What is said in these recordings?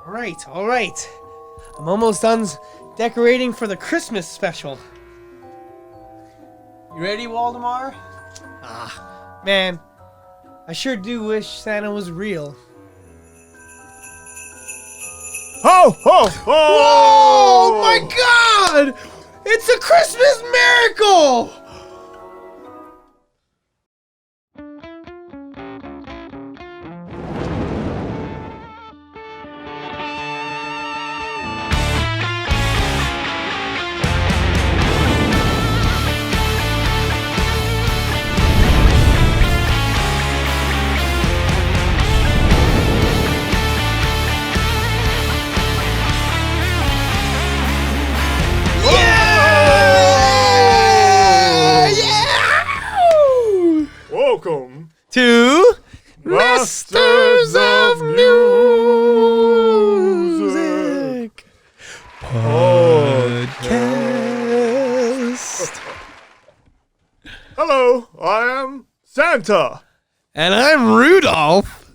All right. I'm almost done decorating for the Christmas special. You ready, Waldemar? Man, I sure do wish Santa was real. Ho, ho, ho! Oh my God! It's a Christmas miracle! Welcome to Masters of Music Podcast. Hello, I am Santa, And I'm Rudolph.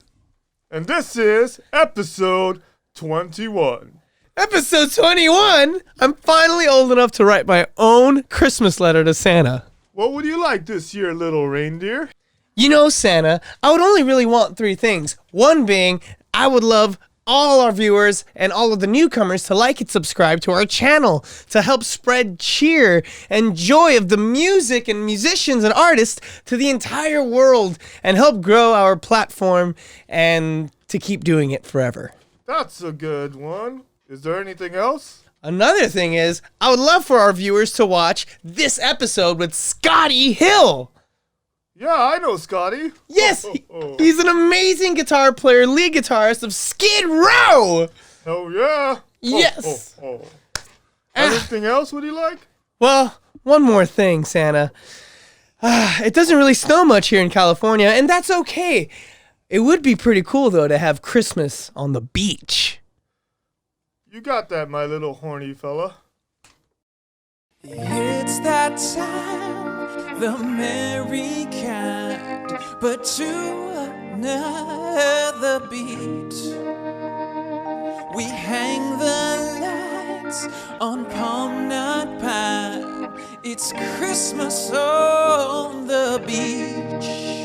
and this is episode 21. Episode 21. I'm finally old enough to write my own Christmas letter to Santa. What would you like this year, little reindeer? You know, Santa, I would only really want three things. One being, I would love all our viewers and all of the newcomers to like and subscribe to our channel to help spread cheer and joy of the music and musicians and artists to the entire world and help grow our platform and to keep doing it forever. That's a good one. Is there anything else? Another thing is, I would love for our viewers to watch this episode with Scotti Hill. Yeah, I know Scotti. Yes, he's an amazing guitar player, lead guitarist of Skid Row. Hell yeah. Yes. Anything else would you like? Well, one more thing, Santa. It doesn't really snow much here in California, and that's okay. It would be pretty cool, though, to have Christmas on the beach. You got that, my little horny fella. It's that time, the merry kind, but to another beat. We hang the lights on palm nut pine. It's Christmas on the beach.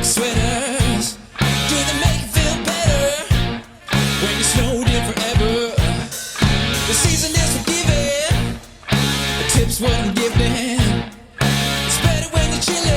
Sweaters, do they make you feel better when you snowed in forever? The season is forgiving, the tips weren't given. It's better when you're chilling.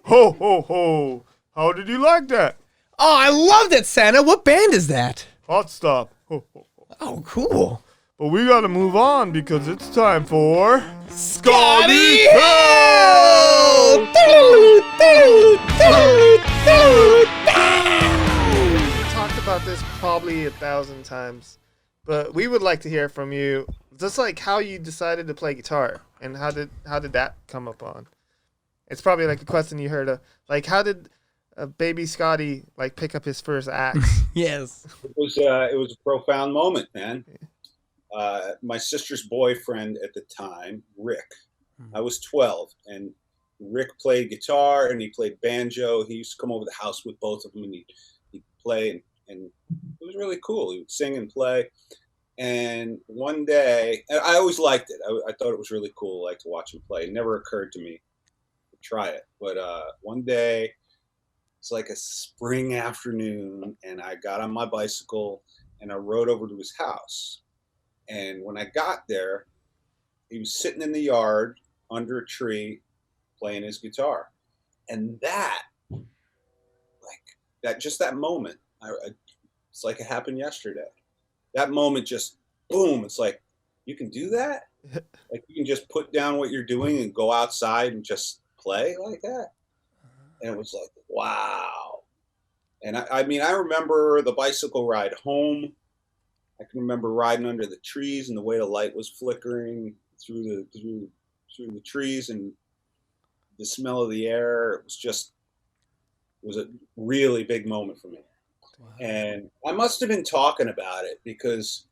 Ho, ho, ho. How did you like that? Oh, I loved it, Santa. What band is that? Hot stop. Ho, ho, ho. Oh, cool. But we gotta move on because it's time for Scotti Hill! Talked about this probably 1,000 times, but we would like to hear from you, just like how you decided to play guitar and how did that come upon? It's probably like a question you heard of, like how did baby Scotty like pick up his first axe? Yes. It was a profound moment, man. My sister's boyfriend at the time, Rick, I was 12, and Rick played guitar and he played banjo. He used to come over to the house with both of them, and he'd play, and it was really cool. He would sing and play. And one day, and I always liked it. I thought it was really cool. I liked to watch him play. It never occurred to me to try it. But one day, it's like a spring afternoon, and I got on my bicycle and I rode over to his house. And when I got there, he was sitting in the yard under a tree playing his guitar. And that moment, it's like it happened yesterday. That moment just, boom, it's like, you can do that? Like you can just put down what you're doing and go outside and just play like that? And it was like, wow. And I mean, I remember the bicycle ride home. I can remember riding under the trees and the way the light was flickering through the trees and the smell of the air. It was a really big moment for me. Wow. And I must have been talking about it because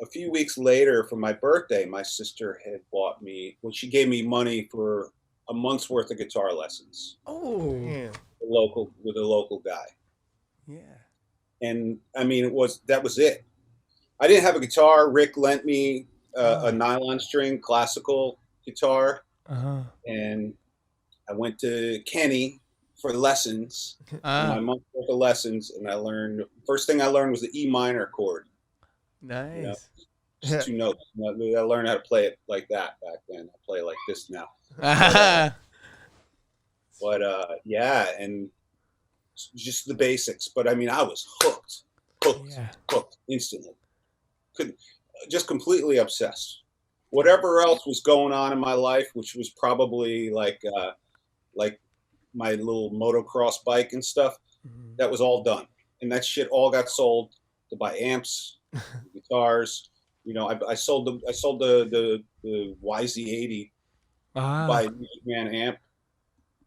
a few weeks later for my birthday, my sister had she gave me money for a month's worth of guitar lessons. Oh, Yeah. With a local guy. Yeah. And I mean, that was it. I didn't have a guitar. Rick lent me a nylon string classical guitar, and I went to Kenny for lessons. My month's worth of lessons, and first thing I learned was the E minor chord. Nice. You know, just 2 notes. I learned how to play it like that back then. I play like this now. But yeah, and just the basics. But I mean, I was hooked instantly. Just completely obsessed. Whatever else was going on in my life, which was probably like my little motocross bike and stuff, that was all done, and that shit all got sold to buy amps, guitars. You know, I sold the YZ80 by Music Man amp.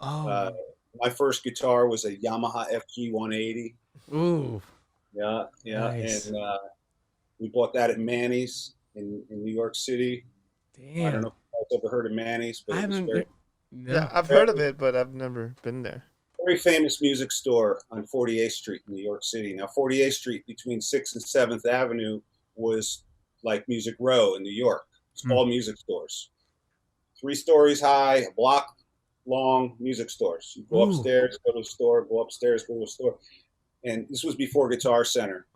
My first guitar was a Yamaha FG 180. Ooh. Yeah, nice. And we bought that at Manny's in New York City. Damn. I don't know if you've ever heard of Manny's, but Yeah, I've heard of it, but I've never been there. very famous music store on 48th Street in New York City. Now, 48th Street between 6th and 7th Avenue was like Music Row in New York. It's all music stores. 3 stories high, a block long music stores. You go upstairs, go to a store, go upstairs, go to a store. And this was before Guitar Center,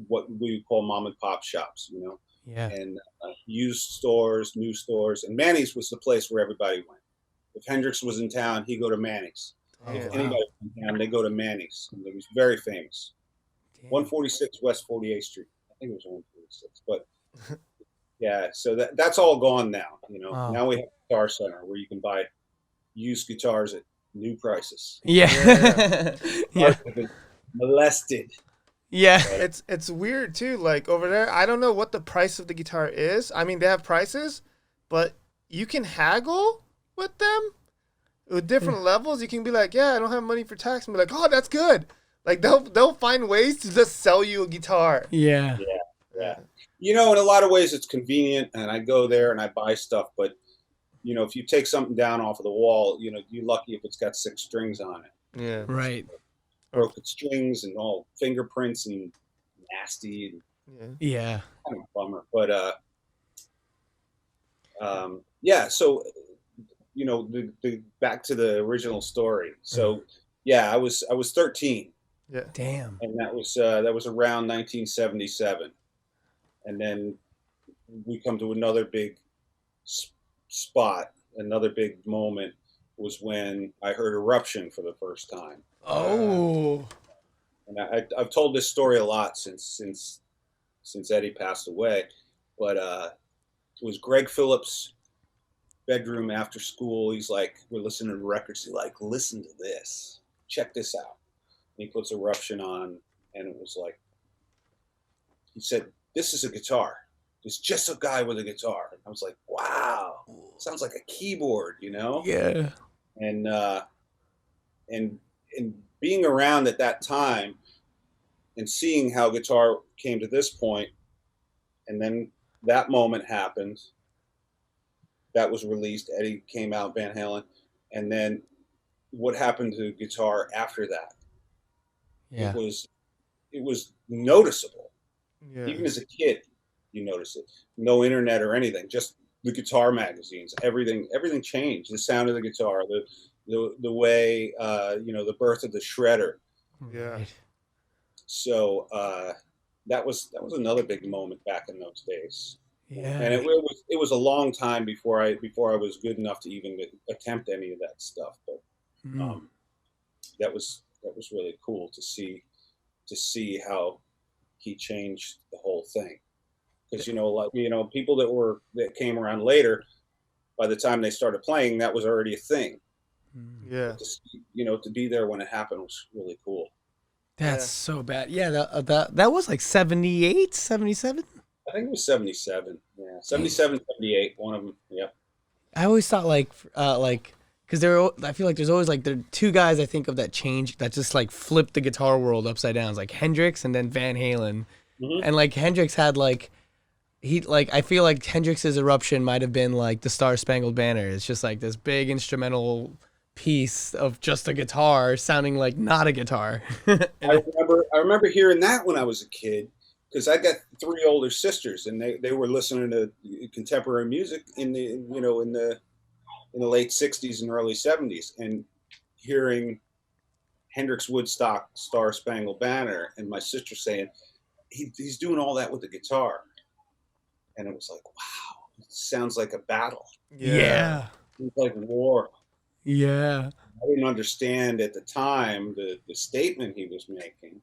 what we call mom and pop shops, you know? Yeah. And used stores, new stores. And Manny's was the place where everybody went. If Hendrix was in town, he'd go to Manny's. If anybody was in town, they go to Manny's. And it was very famous. Damn. 146 West 48th Street. I think it was 146. But yeah, so that's all gone now. You know, now we have Guitar Center where you can buy used guitars at new prices. Yeah. Yeah. Molested. Yeah. It's weird too. Like over there, I don't know what the price of the guitar is. I mean, they have prices, but you can haggle with them with different levels. You can be like, yeah, I don't have money for tax, and be like, oh, that's good. Like they'll find ways to just sell you a guitar. Yeah. Yeah. You know, in a lot of ways, it's convenient, and I go there and I buy stuff. But you know, if you take something down off of the wall, you know, you're lucky if it's got 6 strings on it. Yeah. Right. Broken strings and all fingerprints and nasty. And Yeah. Kind of a bummer. But yeah. So you know, the back to the original story. So yeah, I was 13. Yeah. Damn. And that was around 1977. And then we come to another big spot, another big moment was when I heard Eruption for the first time. Oh. And I've told this story a lot since Eddie passed away, but it was Greg Phillips' bedroom after school. He's like, we're listening to records. He's like, listen to this, check this out. And he puts Eruption on, and it was like, he said, this is a guitar. It's just a guy with a guitar. And I was like, wow, sounds like a keyboard, you know? Yeah. And being around at that time and seeing how guitar came to this point, and then that moment happened. That was released. Eddie came out, Van Halen, and then what happened to guitar after that? Yeah. It was noticeable. Yeah. Even as a kid, you notice it. No internet or anything, just the guitar magazines. Everything changed. The sound of the guitar, the way the birth of the shredder. Yeah. So that was another big moment back in those days. Yeah. And it was a long time before I was good enough to even attempt any of that stuff. But that was really cool to see how he changed the whole thing. Because people that came around later, by the time they started playing, that was already a thing. Yeah. To be there when it happened was really cool. That's so bad. Yeah, that was like 78, 77? I think it was 77. Yeah, 77, 78, one of them. Yep. I always thought because I feel like there's always like there are two guys I think of that just like flipped the guitar world upside down. It's like Hendrix and then Van Halen. Mm-hmm. And like Hendrix had I feel like Hendrix's Eruption might have been like the Star Spangled Banner. It's just like this big instrumental piece of just a guitar sounding like not a guitar. I remember hearing that when I was a kid, because I got 3 older sisters, and they were listening to contemporary music in the late 60s and early 70s, and hearing Hendrix Woodstock Star Spangled Banner, and my sister saying he's doing all that with the guitar, and it was like, wow, it sounds like a battle. Yeah. It's like war. Yeah. I didn't understand at the time the statement he was making,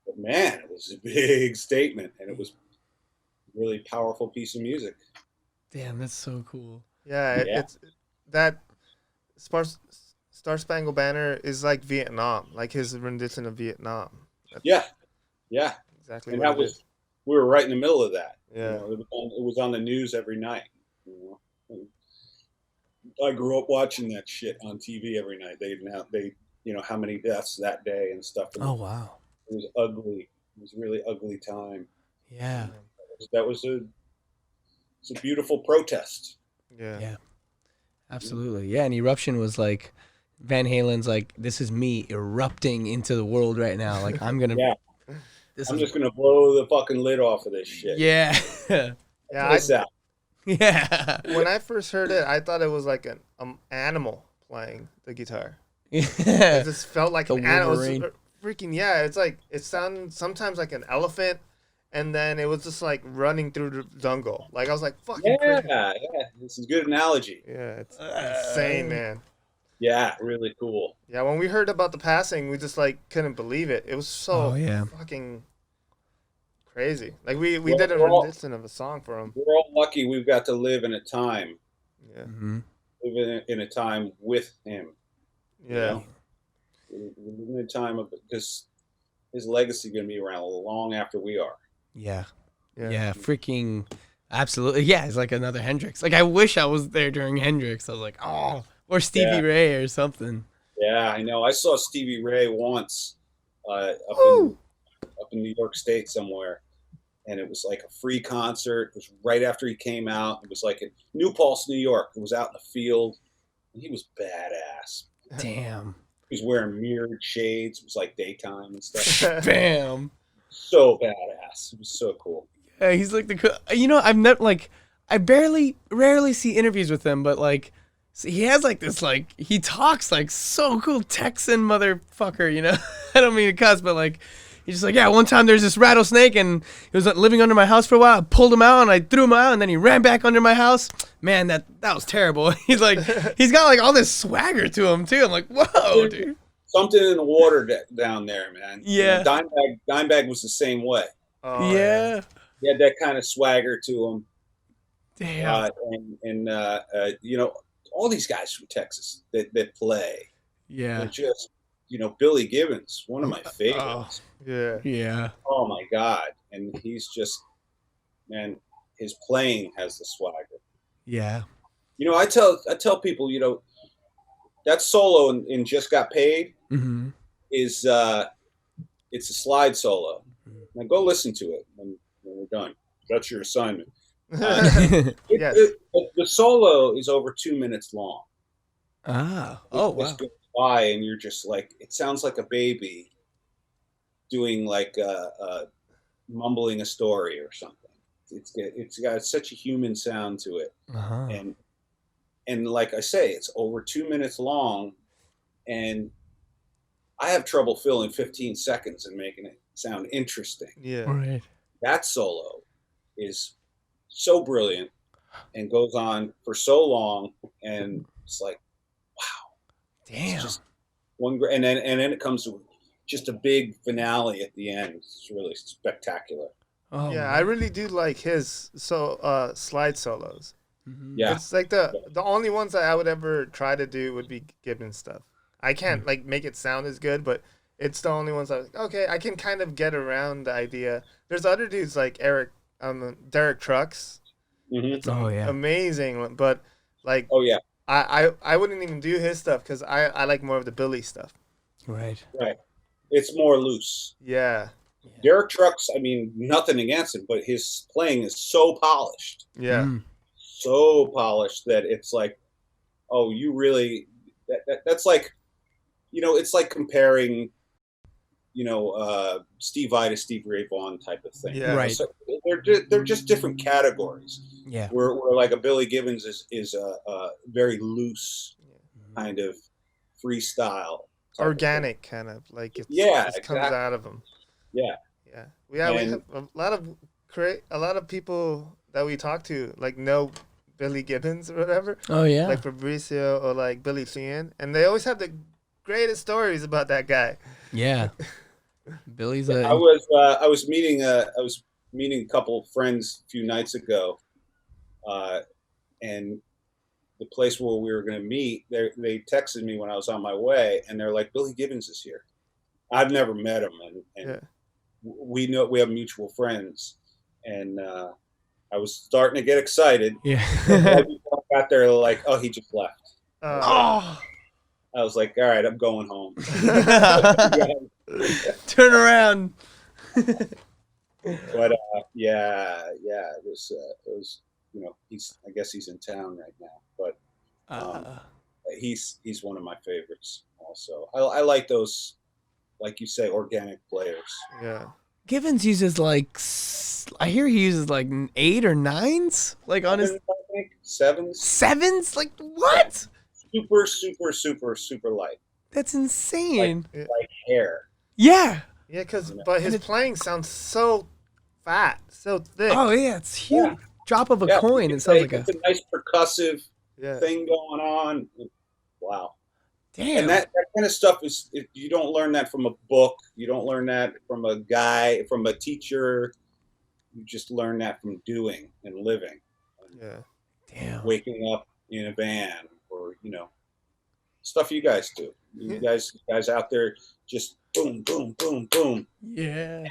but man, it was a big statement, and it was a really powerful piece of music. Damn, that's so cool. Yeah, it's that Star Spangled Banner is like Vietnam, like his rendition of Vietnam. Yeah, Exactly. and what that was we were right in the middle of that. Yeah. It was on the news every night. I grew up watching that shit on TV every night. They how many deaths that day and stuff. And Oh wow. it was ugly. It was a really ugly time. Yeah. It's a beautiful protest. Yeah. Yeah. Absolutely. Yeah, and Eruption was like Van Halen's like, this is me erupting into the world right now. Like I'm gonna I'm just gonna blow the fucking lid off of this shit. Yeah. Yeah. Yeah. When I first heard it, I thought it was like an animal playing the guitar. Yeah. It just felt like The an animal. Wolverine. Freaking it's like it sounded sometimes like an elephant, and then it was just like running through the jungle. Like I was like, fucking crazy. Yeah. This is a good analogy. Yeah, it's insane, man. Yeah, really cool. Yeah, when we heard about the passing, we just like couldn't believe it. It was so fucking crazy. Like we did a rendition of a song for him. We're all lucky we've got to live in a time. Yeah. Mm-hmm. Live in a time with him. Yeah. We're living in a time because his legacy is going to be around long after we are. Yeah. Freaking absolutely. Yeah, it's like another Hendrix. Like I wish I was there during Hendrix. I was like, oh, or Stevie Ray or something. Yeah, I know. I saw Stevie Ray once up in New York State somewhere, and it was like a free concert. It was right after he came out. It was like in New Paltz, New York. It was out in the field, and he was badass. Damn. He was wearing mirrored shades. It was like daytime and stuff. Bam. So badass. It was so cool. Yeah, he's like I've never I rarely see interviews with him, but like he has like this he talks like so cool Texan motherfucker, I don't mean to cuss, but like He's just like, yeah, one time there's this rattlesnake and he was living under my house for a while. I pulled him out and I threw him out and then he ran back under my house. Man, that was terrible. He's like, he's got like all this swagger to him too. I'm like, whoa, dude. Something in the water down there, man. Yeah. You know, Dimebag was the same way. Oh, Yeah. He had that kind of swagger to him. Damn. You know, all these guys from Texas that play. Yeah. They're just, you know, Billy Gibbons, one of my favorites. Yeah. Yeah. Oh my God. And he's just, man, his playing has the swagger. Yeah. You know, I tell people, you know, that solo in Just Got Paid Mm-hmm. is it's a slide solo. Now go listen to it when we're done. That's your assignment. Yes. The solo is over 2 minutes long. Ah. Oh, It just wow. goes by and you're just like, it sounds like a baby doing like mumbling a story or something. It's got such a human sound to it. Uh-huh. And like I say, it's over 2 minutes long, and I have trouble filling 15 seconds and making it sound interesting. Yeah. Right. That solo is so brilliant and goes on for so long, and it's like, wow, Damn. it's just one great, and then it comes to just a big finale at the end. It's really spectacular. Oh, Yeah, I really do like his slide solos. Mhm. Yeah, It's like the only ones that I would ever try to do would be Gibbons stuff. I can't like make it sound as good, but it's the only ones okay, I can kind of get around the idea. There's other dudes like Derek Trucks. mm-hmm. Oh, yeah. Amazing, but like Oh yeah, I wouldn't even do his stuff because I like more of the Billy stuff. Right. right. It's more loose. Yeah, Derek Trucks, I mean, nothing against him, but his playing is so polished. yeah, Mm. So polished that it's like, oh, you really that's like, you know, it's like comparing, you know, Steve Vai to Steve Ray Vaughan type of thing. Yeah. Right. So they're just different categories. Yeah. Where like a Billy Gibbons is a very loose kind of freestyle, type of organic kind of like it Yeah, comes exactly. out of him. Yeah. Yeah, yeah. We And- have a lot of people that we talk to like know Billy Gibbons or whatever, Oh, yeah. like Fabricio or like Billy Sheehan, and they always have the greatest stories about that guy. Yeah. Billy's I a. was meeting a couple of friends a few nights ago, and the place where we were going to meet, they texted me when I was on my way, and they're like, Billy Gibbons is here. I've never met him, and Yeah. we know we have mutual friends, and I was starting to get excited. Yeah. Right before I got there, they're like, oh, he just left. Oh. I was like, all right, I'm going home. Turn around. But it was, you know, I guess he's in town right now, but he's one of my favorites also. I like those, like you say, organic players. Yeah. Gibbons uses like, I hear he uses like 8 or 9s, like on his I think 7s, 7s. Like what? super light, That's insane. like hair. Yeah. Yeah, And his it- playing sounds so fat, so thick. Oh yeah, it's huge. Yeah. Drop of a Yeah, coin. It sounds like a it's a nice percussive Yeah. thing going on. Wow. damn. And that kind of stuff you don't learn that from a book. You don't learn that from a guy, from a teacher. You just learn that from doing and living, Yeah. Damn. waking up in a van, or, you know, stuff you guys do. You guys out there just boom, boom, boom, boom, Yeah.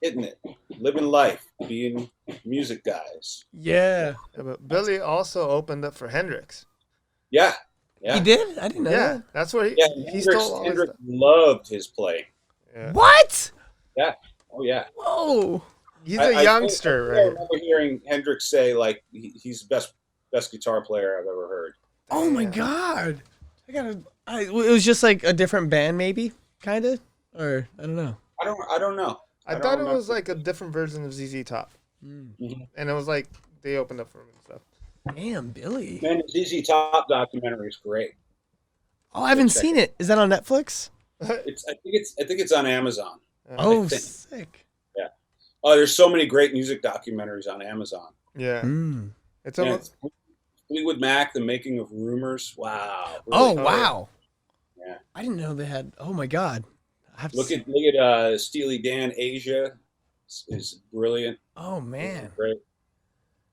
hitting it, living life, being music guys. Yeah. Yeah, but Billy also opened up for Hendrix. Yeah. Yeah. He did? I didn't know Yeah, that. that's where Yeah. he stole all his Hendrix stuff. loved his playing. Yeah. What? Oh yeah. Whoa. He's I a youngster, I right? remember hearing Hendrix say like he's the best guitar player I've ever heard. Oh my Damn. god. It was just like a different band maybe, kind of? Or I don't know. I don't know. I don't thought it was remember. like a different version of ZZ Top, Mhm. and it was like they opened up for him and stuff. Damn, Billy. Man, the ZZ Top documentary is great. Oh, I haven't check seen it. Is that on Netflix? I think it's on Amazon. Oh, think. sick. Yeah. Oh, there's so many great music documentaries on Amazon. Yeah. Mm. It's Yeah, almost. Fleetwood Mac, The Making of Rumors. Wow. Oh, Really. wow. Yeah. I didn't know they had. Oh my God. I have to Look see- at Steely Dan Asia is brilliant. Oh man. Great.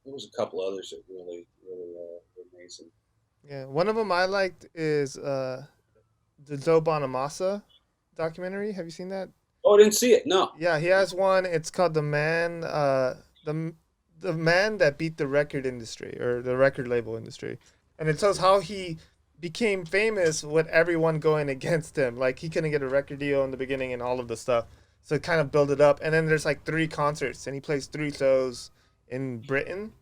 There was a couple others that really were amazing. Yeah. One of them I liked is the Joe Bonamassa documentary. Have you seen that? Oh, I didn't see it. No. Yeah, he has one. It's called the man that beat the record industry or the record label industry, and it shows how he became famous with everyone going against him. Like he couldn't get a record deal in the beginning and all of the stuff. So it kind of built it up, and then there's like 3 concerts, and he plays 3 shows in Britain,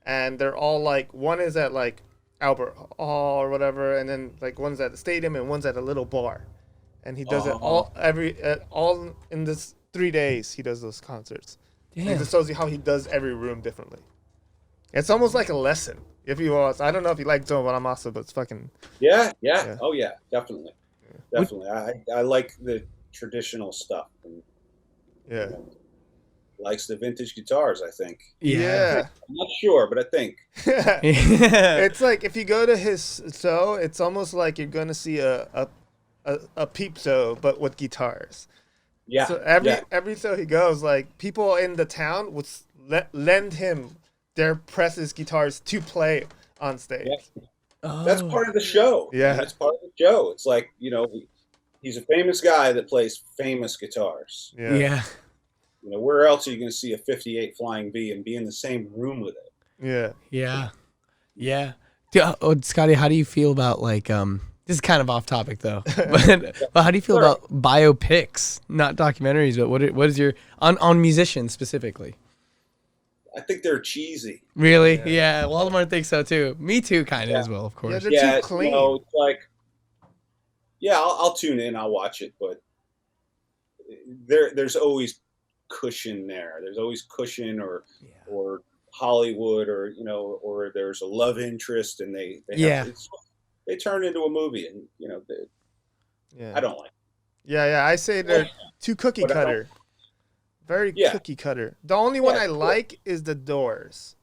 and they're all like one is at like Albert Hall or whatever, and then like one's at the stadium and one's at a little bar, and he does it all in this 3 days. He does those concerts. And it Damn. just shows you how he does every room differently. It's almost like a lesson. If you watch, I don't know if you like Joe Bonamassa, but it's fucking. Yeah. Yeah. Oh yeah, definitely. Definitely. I like the traditional stuff. And, Yeah. you know, likes the vintage guitars, I think. Yeah. I'm not sure, but I think. Yeah. Yeah. It's like if you go to his show, it's almost like you're gonna see a peep show, but with guitars. Yeah. So yeah. every show he goes, like people in the town would lend him their Press's guitars to play on stage. Yeah. Oh. That's part of the show. Yeah. That's part of the show. It's like, he's a famous guy that plays famous guitars. Yeah. Yeah. Where else are you going to see a 58 Flying V and be in the same room with it? Yeah. Yeah. Yeah. Scotty, how do you feel about like this is kind of off topic though, but how do you feel Sure. about biopics, not documentaries, but what is your on musicians specifically? I think they're cheesy. Really? Yeah. Waldemar thinks so too. Me too, kind of Yeah. as well, of course. They're Yeah, too clean. it's like, I'll tune in, I'll watch it, but there's always cushion there. There's always cushion or Hollywood or there's a love interest and they turn into a movie and Yeah. I don't like it. Yeah. I say they're too cookie But I don't- cutter. Very Yeah. cookie cutter. The only one Yeah, I sure. like is The Doors.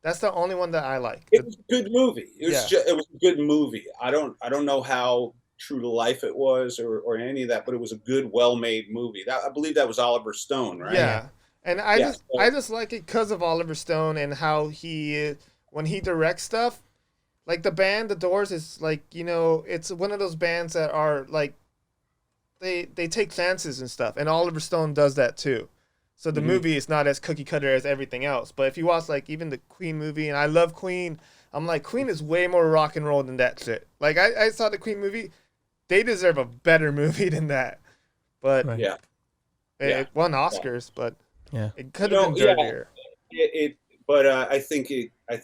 That's the only one that I like. It was a good movie. It was Yeah. it was a good movie. I don't know how true to life it was or any of that, but it was a good, well-made movie. I believe that was Oliver Stone, right? Yeah. And I Yeah, I just like it because of Oliver Stone and how he when he directs stuff, like the band The Doors is like, it's one of those bands that are like they take chances and stuff, and Oliver Stone does that too. So the Mhm. movie is not as cookie cutter as everything else. But if you watch like even the Queen movie, and I love Queen, I'm like Queen is way more rock and roll than that shit. Like I saw the Queen movie, they deserve a better movie than that. But Right. Yeah. it won Oscars, but Yeah. it could have been dirtier. But I think it. I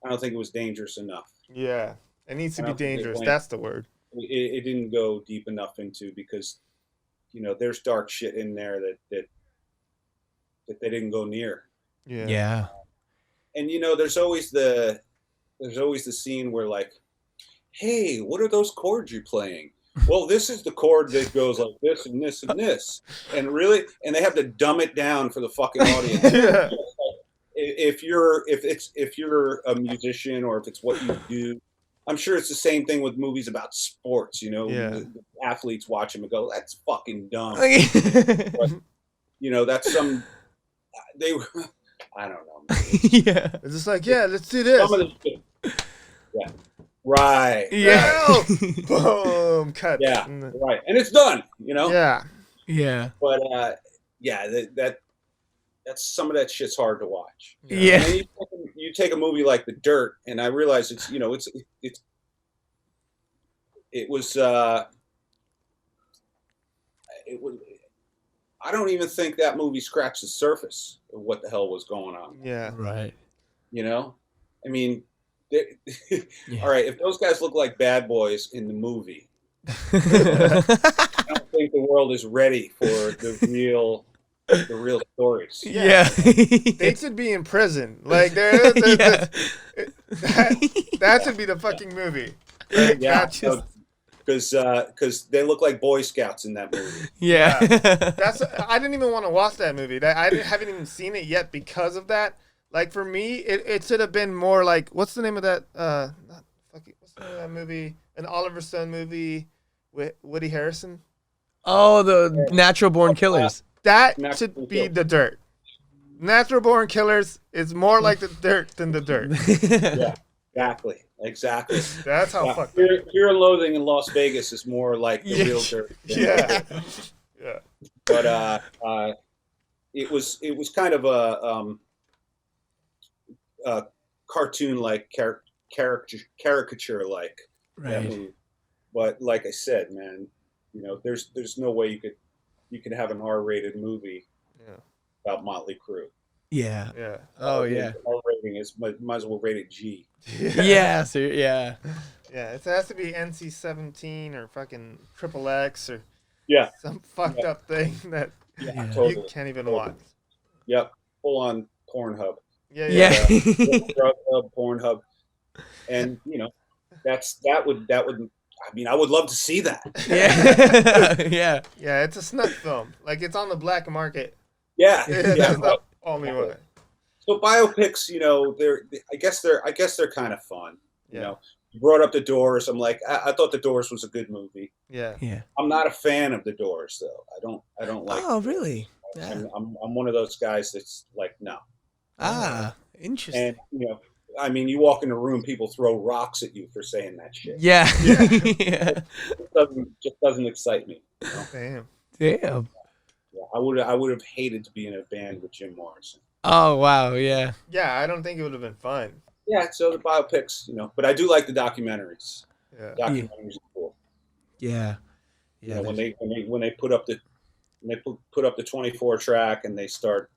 don't think it was dangerous enough. Yeah, it needs to I be don't think it dangerous. went- That's the word. It didn't go deep enough into because, there's dark shit in there that they didn't go near. Yeah. Yeah. And there's always the scene where like, hey, what are those chords you're playing? Well, this is the chord that goes like this and this and this, and they have to dumb it down for the fucking audience. Yeah. If you're a musician or if it's what you do, I'm sure it's the same thing with movies about sports. Yeah. The athletes watch them and go, "That's fucking dumb." Yeah. That's some they. I don't know. It's just like, yeah, let's do this. Some of the shit. Yeah. Right. Yeah. Boom. Cut. Yeah. Right. And it's done. Yeah. Yeah. But that's some of that shit's hard to watch. Yeah. And then you take a movie like The Dirt, and I realize it was I don't even think that movie scratched the surface of what the hell was going on. Yeah. Right. I mean, all right, if those guys look like bad boys in the movie, I don't think the world is ready for the real stories. Yeah. They should be in prison. Like Yeah. that should be the fucking movie. Like, Yeah, that's just because they look like Boy Scouts in that movie. Yeah. I didn't even want to watch that movie. Haven't even seen it yet because of that. Like for me, it should have been more like, what's the name of that? What's the name of that movie? An Oliver Stone movie with Woody Harrison. Oh, the Natural Born Killers. That Natural should Born be Killers. the dirt. Natural Born Killers is more like the dirt than the dirt. Yeah, exactly. That's how Yeah, fucked. Fear and Loathing in Las Vegas is more like the real dirt. Yeah. Yeah. But it was kind of a cartoon like caricature like. Right. But like I said, man, there's no way you could have an R-rated movie about Motley Crue. Yeah. Yeah. Oh yeah. R rating is might as well rate it G. Yeah. So yeah. Yeah, it has to be NC-17 or fucking XXX or Yeah. some fucked up thing that Yeah, Yeah. totally. you can't even watch. Yep, full on Pornhub. Yeah. Grubhub, Pornhub, and that would. I mean, I would love to see that. Yeah. Yeah. Yeah, it's a snuff film. Like it's on the black market. Yeah, That's the only way. So biopics, I guess they're kind of fun. Yeah. You brought up The Doors. I'm like, I thought The Doors was a good movie. Yeah. Yeah. I'm not a fan of The Doors though. I don't like. Oh, really? Yeah. I'm one of those guys that's like, no. Ah, interesting. And I mean, you walk in a room, people throw rocks at you for saying that shit. Yeah. Yeah. It just doesn't excite me. Damn. Damn. Yeah, I would have hated to be in a band with Jim Morrison. Oh, wow. Yeah. Yeah, I don't think it would have been fun. Yeah, so the biopics, but I do like the documentaries. Yeah. Documentaries are cool. Yeah. Yeah. When they put up the put up the 24 track and they start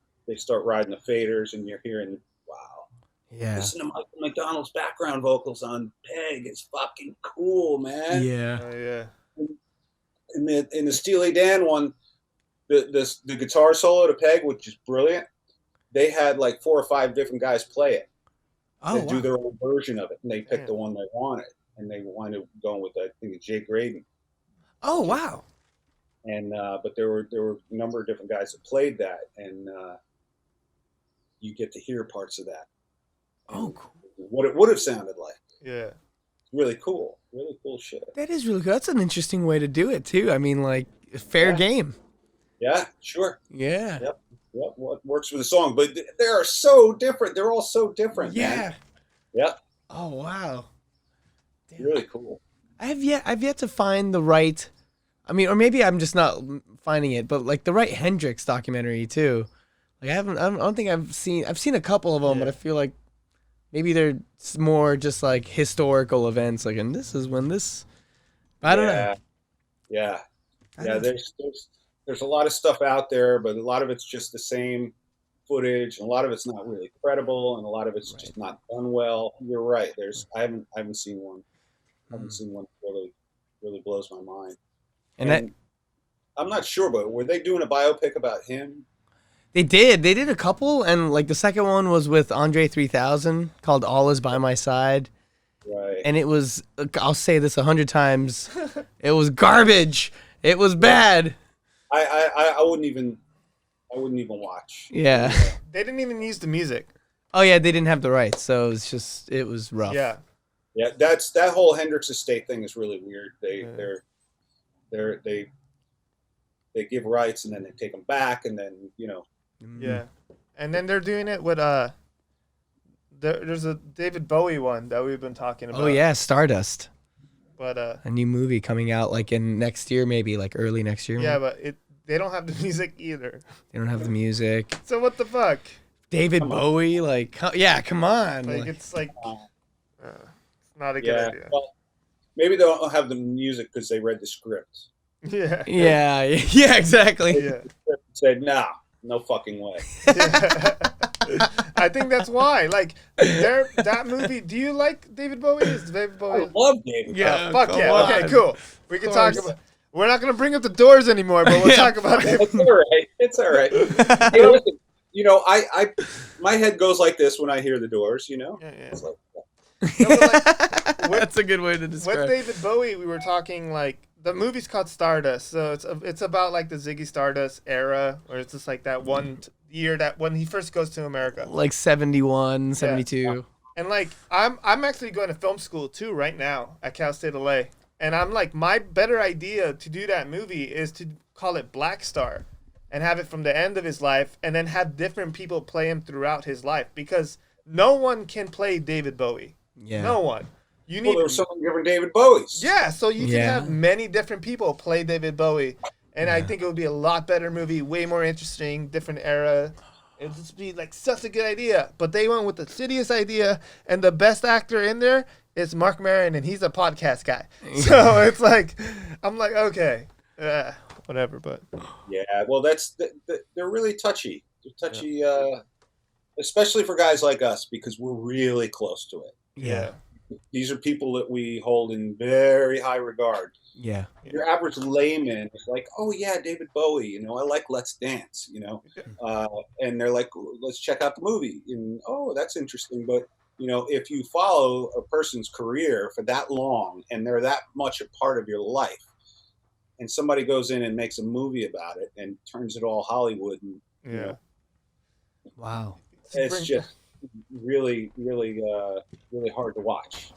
riding the faders and you're hearing, wow. Yeah. Listen to Michael McDonald's background vocals on Peg. It's fucking cool, man. Yeah. Oh yeah. In the Steely Dan one, the guitar solo to Peg, which is brilliant. They had like 4 or 5 different guys play it. Oh, and do wow. their own version of it, and they picked Yeah. the one they wanted, and they wound up going with I think it's Jay Graydon. Oh, wow. And but there were a number of different guys that played that, and you get to hear parts of that. Oh, cool. What it would have sounded like. Yeah. Really cool shit. That is really cool. That's an interesting way to do it, too. I mean, like, fair Yeah. game. Yeah, sure. Yeah. Yep. What works for the song, but they are so different. They're all so different. Yeah. Man. Yep. Oh, wow. Damn. Really cool. I've yet to find the right, I mean, or maybe I'm just not finding it, but like the right Hendrix documentary too. Like I don't think I've seen a couple of them, Yeah. but I feel like maybe they're more just like historical events, like, and this is when this, I don't know. Yeah. I Yeah, don't- there's a lot of stuff out there, but a lot of it's just the same footage, and a lot of it's not really credible, and a lot of it's just not done well. You're right. I haven't seen one. I haven't seen one that really blows my mind. And I'm not sure, but were they doing a biopic about him? they did a couple, and like the second one was with Andre 3000 called All Is By My Side. Right. And it was, I'll say this 100 times, it was garbage. It was bad. I wouldn't even watch. Yeah. They didn't even use the music. Oh yeah, they didn't have the rights, so it was rough. Yeah. Yeah, that whole Hendrix estate thing is really weird. They give rights and then they take them back, and then Yeah. And then they're doing it with there's a David Bowie one that we've been talking about. Oh yeah, Stardust. But A new movie coming out like in next year, maybe like early next year. yeah, but they don't have the music either. They don't have the music. So what the fuck? David Bowie, like, yeah, come on. Like Like, it's like it's not a good yeah. idea. Well, maybe they don't have the music because they read the script. Yeah. yeah, yeah, exactly. Yeah. It said, nah, no fucking way. I think that's why. Like that movie. Do you like David Bowie? Is David I Bowie? love David. Yeah. Fuck come yeah. on. Okay, cool. We can talk course. about. We're not gonna bring up the Doors anymore, but we'll Yeah, talk about David. It's all right. It's all right. Hey, listen, I my head goes like this when I hear the Doors. Yeah, yeah. It's like, No, but, like, That's a good way to with describe. David Bowie, we were talking like the movie's called Stardust, so it's about like the Ziggy Stardust era, where it's just like that one year that when he first goes to America. Like 71, 72. And like I'm actually going to film school too right now at Cal State LA. And I'm like, my better idea to do that movie is to call it Black Star and have it from the end of his life and then have different people play him throughout his life, because no one can play David Bowie. Yeah. No one. You Well, need there's so many different David Bowies. Yeah, so you can Yeah. have many different people play David Bowie. And I think it would be a lot better movie, way more interesting, different era. It would just be like such a good idea. But they went with the shittiest idea, and the best actor in there is Mark Maron, and he's a podcast guy. So it's like, I'm like, okay, whatever. But Yeah, well, they're really touchy. They're touchy, especially for guys like us, because we're really close to it. Yeah. These are people that we hold in very high regard. Yeah. Your average layman is like, oh yeah, David Bowie, you know, I like Let's Dance, you know, and they're like, let's check out the movie, and oh, that's interesting. But you know, if you follow a person's career for that long and they're that much a part of your life, and somebody goes in and makes a movie about it and turns it all Hollywood, and you know, Wow. it's just really, really, really hard to watch.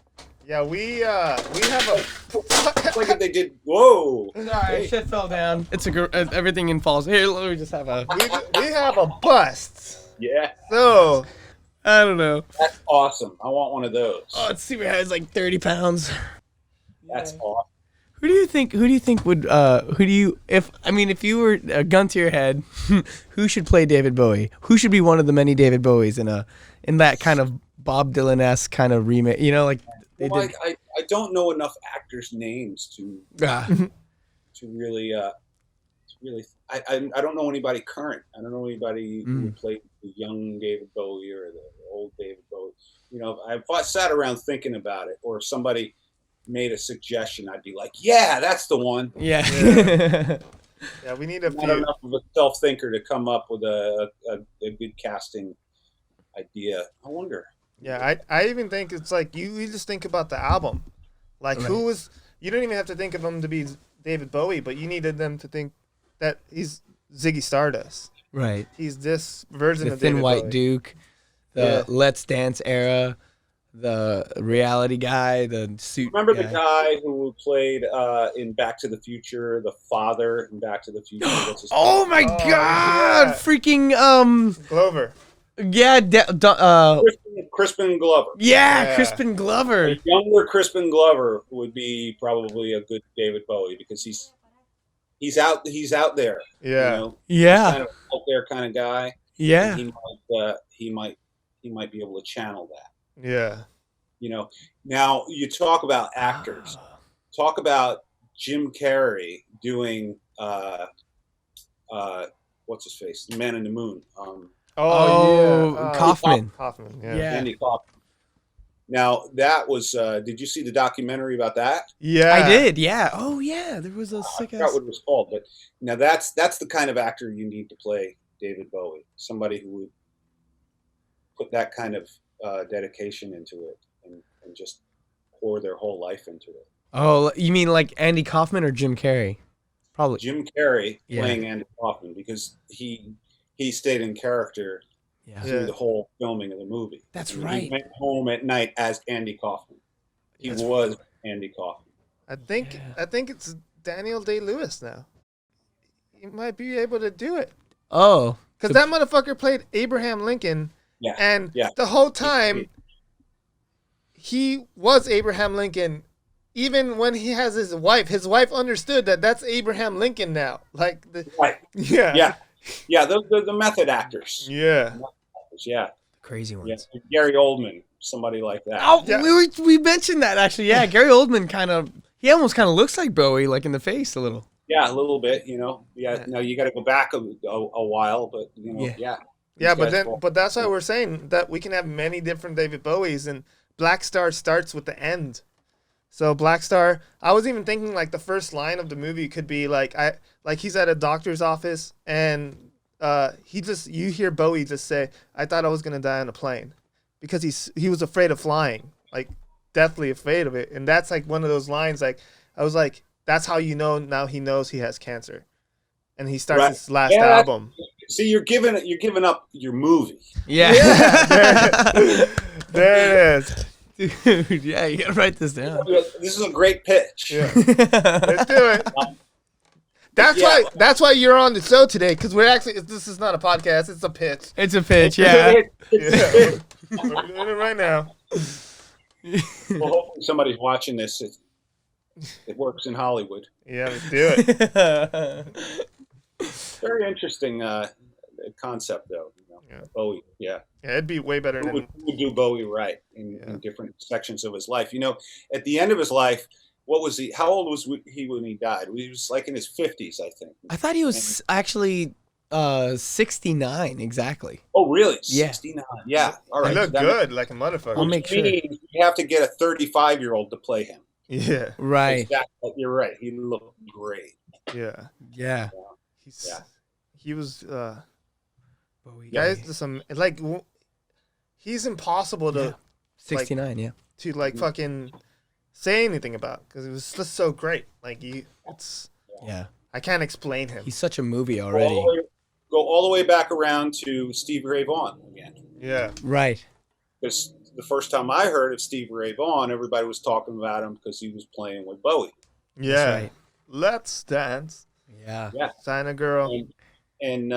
yeah, we have a. It's like if they did, whoa. Sorry, shit fell down. It's everything in falls. Here, let me just have a. we have a bust. Yeah, So I don't know. that's awesome. I want one of those. Oh, it's super heavy. It's like 30 pounds. That's awesome. Who do you think would if you were a gun to your head, who should play David Bowie? Who should be one of the many David Bowies in that kind of Bob Dylan-esque kind of remake? You know, like they Well, did. I don't know enough actors' names to really I don't know anybody current. I don't know anybody who would play the young David Bowie or the old David Bowie. You know, if I sat around thinking about it, or if somebody made a suggestion, I'd be like, yeah, that's the one. Yeah. yeah, we need a I'm not few. enough of a self-thinker to come up with a good casting idea. I wonder. Yeah, I even think it's like you just think about the album. Like who was, you don't even have to think of him to be David Bowie, but you needed them to think that he's Ziggy Stardust. Right. He's this version The of Thin David White Bowie. Duke, the Let's Dance era, the reality guy, the suit. Remember the guy who played in Back to the Future, the father in Back to the Future? What's his Oh name? my God! yeah. Freaking Glover. yeah, Crispin Glover. yeah, Crispin Glover. A younger Crispin Glover would be probably a good David Bowie, because he's out there. Yeah. You know? Yeah. He's kind of out there kind of guy. Yeah. And he might be able to channel that. Yeah. You know, now you talk about actors. Talk about Jim Carrey doing what's his face, The Man in the Moon. Oh, yeah. Kaufman. Kaufman. Yeah. Yeah. Andy Kaufman. Now that was. Did you see the documentary about that? Yeah. I did. Yeah. Oh yeah. There was a I sick forgot ass. what it was called, but now that's the kind of actor you need to play David Bowie. Somebody who would put that kind of dedication into it and just pour their whole life into it. Oh, you mean like Andy Kaufman or Jim Carrey? Probably. Jim Carrey Yeah. playing Andy Kaufman, because he stayed in character Yeah. through the whole filming of the movie. That's He right. went home at night as Andy Kaufman. He was Andy Kaufman. I think it's Daniel Day-Lewis now. He might be able to do it. Oh. Because that motherfucker played Abraham Lincoln, Yeah. and Yeah. the whole time he was Abraham Lincoln. Even when he has his wife understood that that's Abraham Lincoln now. Like, Right. yeah. Yeah. Yeah, the method actors. Yeah. Yeah. Crazy Yeah. ones. Gary Oldman, somebody like that. Oh, Yeah. we mentioned that actually. Yeah, Gary Oldman he almost kind of looks like Bowie, like in the face a little. Yeah, a little bit, you know. Yeah, no, you got to go back a while, but you know, Yeah. Yeah, These guys but that's why we're saying that we can have many different David Bowies, and Black Star starts with the end. So Black Star, I was even thinking like the first line of the movie could be like he's at a doctor's office, and you hear Bowie just say, "I thought I was gonna die on a plane," because he was afraid of flying. like deathly afraid of it. And that's like one of those lines. Like I was like, that's how you know now he knows he has cancer, and he starts Right. his last Yeah, album. See, you're giving up your movie. Yeah. There it is. Dude, yeah, you gotta write this down. This is a great pitch. Yeah. Let's do it. That's Yeah. why. That's why you're on the show today, because we're actually. This is not a podcast. It's a pitch. It's a pitch, yeah. Yeah. We're doing it right now. Well, hopefully somebody's watching this. It works in Hollywood. Yeah, let's do it. Very interesting concept, though. You know? Yeah. Bowie, yeah. Yeah, it'd be way better Who than. would do Bowie right in different sections of his life? You know, at the end of his life, what was he? How old was he when he died? He was like in his 50s, I think. I thought he was actually 69 exactly. Oh, really? Yeah. 69. Yeah. All He right. looked That good, like a motherfucker. I'll make sure. means you have to get a 35-year-old to play him. Yeah, Right. You're right. He looked great. yeah. Yeah. He's. Yeah. He was. Bowie. Guys, there's some like. He's impossible to Yeah. 69, yeah. like fucking say anything about, because it was just so great. Like it's. Yeah. I can't explain him. He's such a movie Go already. all the way back around to Stevie Ray Vaughan again. Yeah. Right. Because the first time I heard of Stevie Ray Vaughan, everybody was talking about him because he was playing with Bowie. Yeah. That's right. Let's dance. Yeah. Yeah. Sign a girl. And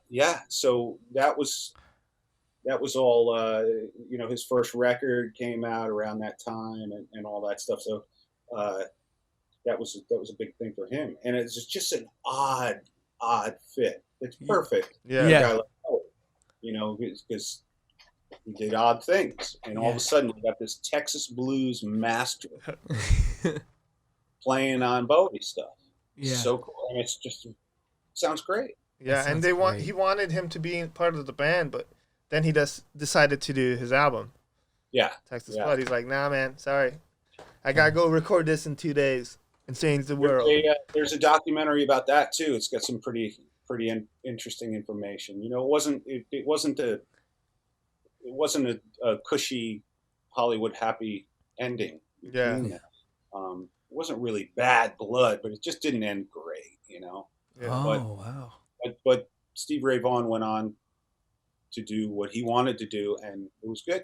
yeah, so that was all. You know, his first record came out around that time, and all that stuff. So that was a big thing for him, and it's just an odd fit. It's perfect. Yeah. Yeah. A guy like Bowie, you know, because he did odd things, and all of a sudden we got this Texas blues master playing on Bowie stuff. Yeah. So cool, and it's just sounds great. Yeah, That and sounds he great. wanted him to be part of the band, but then he just decided to do his album, Yeah, Texas Yeah. Flood. He's like, nah, man, sorry, I gotta go record this in 2 days and change the world. there's a documentary about that too. It's got some pretty interesting information. You know, it wasn't a cushy Hollywood happy ending. Yeah. It wasn't really bad blood, but it just didn't end great. You know. Yeah. Oh, wow. But Steve Ray Vaughan went on to do what he wanted to do, and it was good.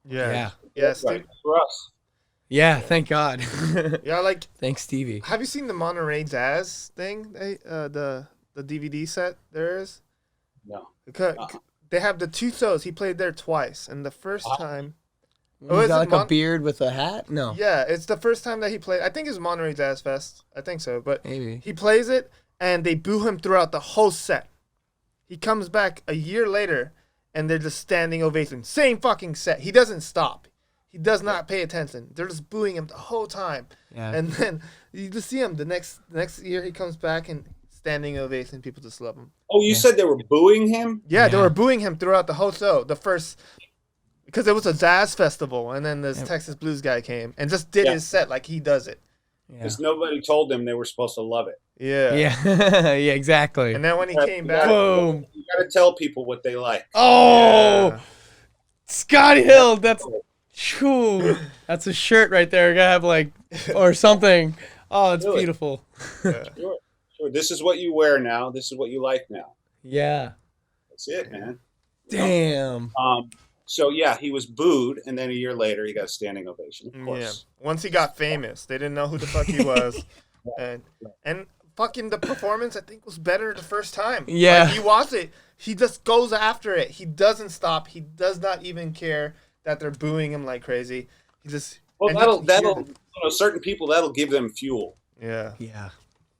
Yeah, Yeah. yeah. Right. Steve, For us. Yeah, thank God. yeah. Like, Thanks, Stevie. have you seen the Monterey Jazz thing? The DVD set there is. No. Because they have the 2 shows. He played there twice, and the first time. He's is got it like a beard with a hat? No. Yeah, it's the first time that he played. I think it's Monterey Jazz Fest. I think so, but Maybe. he plays it, and they boo him throughout the whole set. He comes back a year later, and they're just standing ovation. Same fucking set. He doesn't stop. He does not pay attention. They're just booing him the whole time. Yeah. And then you just see him the next year he comes back and standing ovation. People just love him. Oh, you said they were booing him? Yeah, they Yeah. were booing him throughout the whole show. The first, because it was a jazz festival, and then this Texas blues guy came and just did his set like he does it. Yeah. Because nobody told them they were supposed to love it. Yeah. Yeah. Yeah, exactly. And then when he came You back, Boom. gotta tell people what they like. Oh, Yeah. Scotti Hill. Phew, that's a shirt right there. Gotta have like, or something. Oh, it's Really? beautiful. Sure. This is what you wear now. This is what you like now. Yeah. That's it, man. Damn. So yeah, he was booed, and then a year later, he got a standing ovation. Of yeah. course. Once he got famous, they didn't know who the fuck he was, and fucking the performance I think was better the first time. Yeah. Like, you watch it, he just goes after it. He doesn't stop. He does not even care that they're booing him like crazy. He just Well, and that'll you know, certain people that'll give them fuel. yeah. Yeah.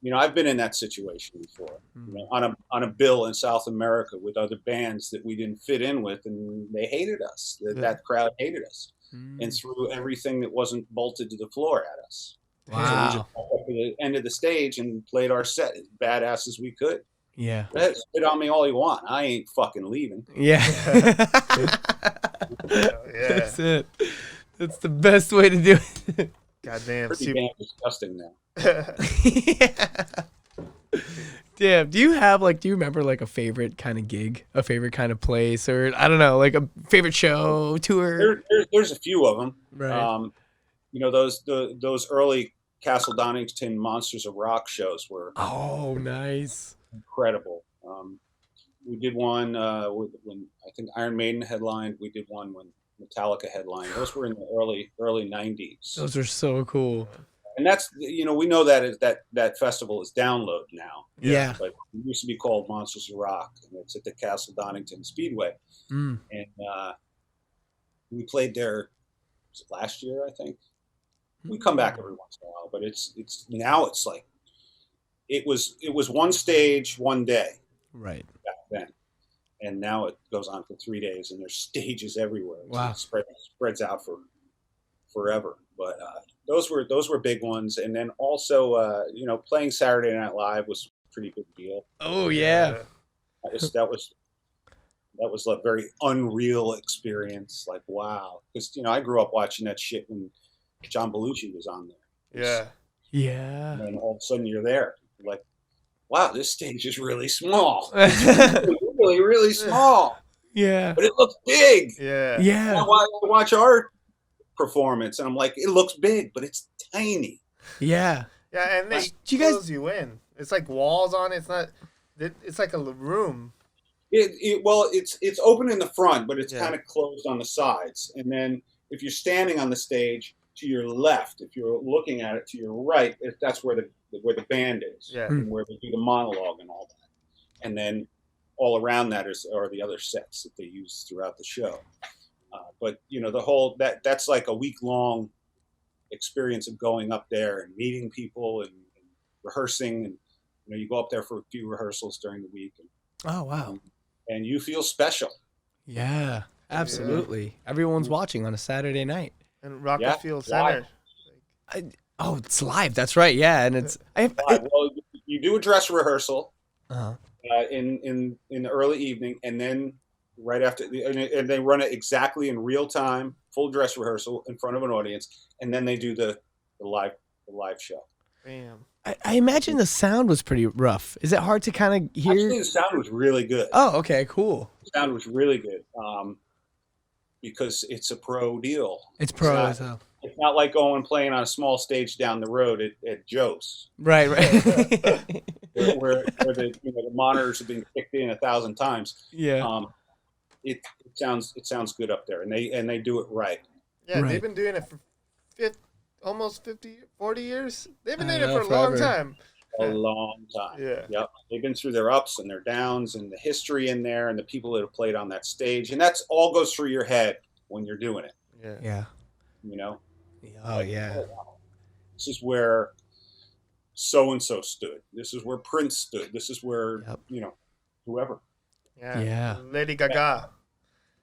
You know, I've been in that situation before. You know, on a bill in South America with other bands that we didn't fit in with, and they hated us. That crowd hated us, and threw everything that wasn't bolted to the floor at us. So we Wow. just walked up to the end of the stage and played our set as badass as we could. Yeah. Spit on me all you want. I ain't fucking leaving. Yeah. Yeah. That's it. That's the best way to do it. Goddamn. Pretty Super. damn disgusting now. Yeah. Damn. Do you have do you remember a favorite kind of gig, a favorite kind of place, or I don't know, a favorite show, tour? There's a few of them. Right. Those early Castle Donington Monsters of Rock shows were Oh, nice. incredible. We did one when I think Iron Maiden headlined. We did one when Metallica headlined. Those were in the early '90s. Those are so cool. And that's we know that festival is Download now. Yeah. But it used to be called Monsters of Rock, and it's at the Castle Donington Speedway. Mm. And we played there last year, I think. We come back every once in a while, but it's now it's like it was one stage one day Right. back then, and now it goes on for 3 days, and there's stages everywhere. Wow. It spreads out for forever. But those were big ones, and then also playing Saturday Night Live was a pretty big deal. Oh yeah. That was a very unreal experience. Like, wow, because I grew up watching that shit when John Belushi was on there. Yeah. Yeah. And then all of a sudden you're there, like, wow, this stage is really small. It's really, really small, Yeah. but it looks big. Yeah. Yeah. I watch our performance, and I'm like, it looks big, but it's tiny. Yeah. Yeah, and they Do you guys- close you in. It's like walls on it. It's not. It's like a room. It's open in the front, but it's Yeah. kind of closed on the sides. And then if you're standing on the stage, to your left, if you're looking at it to your right, that's where the band is, Yeah. and where they do the monologue and all that. And then all around that are the other sets that they use throughout the show. But the whole that's like a week-long experience of going up there and meeting people and rehearsing, and you go up there for a few rehearsals during the week, Oh wow. and you feel special. Yeah. Absolutely. Everyone's watching on a Saturday night. And Rockefeller Center. Oh, it's live. That's right. Yeah, and it's Well, you do a dress rehearsal uh-huh. in the early evening, and then right after, and they run it exactly in real time, full dress rehearsal in front of an audience, and then they do the live show. Damn. I imagine the sound was pretty rough. Is it hard to kind of hear? Actually, the sound was really good. Oh, okay, cool. The sound was really good because it's a pro deal. It's pro not- as hell. It's not like going and playing on a small stage down the road at Joe's, Right. where the monitors have been kicked in 1,000 times. Yeah. It sounds good up there, and they do it right. Yeah, Right. they've been doing it for almost 50, 40 years. They've been I doing it know, for a long forever. time. A long time. Yeah. Yep. They've been through their ups and their downs, and the history in there, and the people that have played on that stage, and that's all goes through your head when you're doing it. Yeah. Yeah. Oh Like, yeah. wow, this is where so and so stood. This is where Prince stood. This is where Yep. whoever. Yeah. Yeah. Lady Gaga.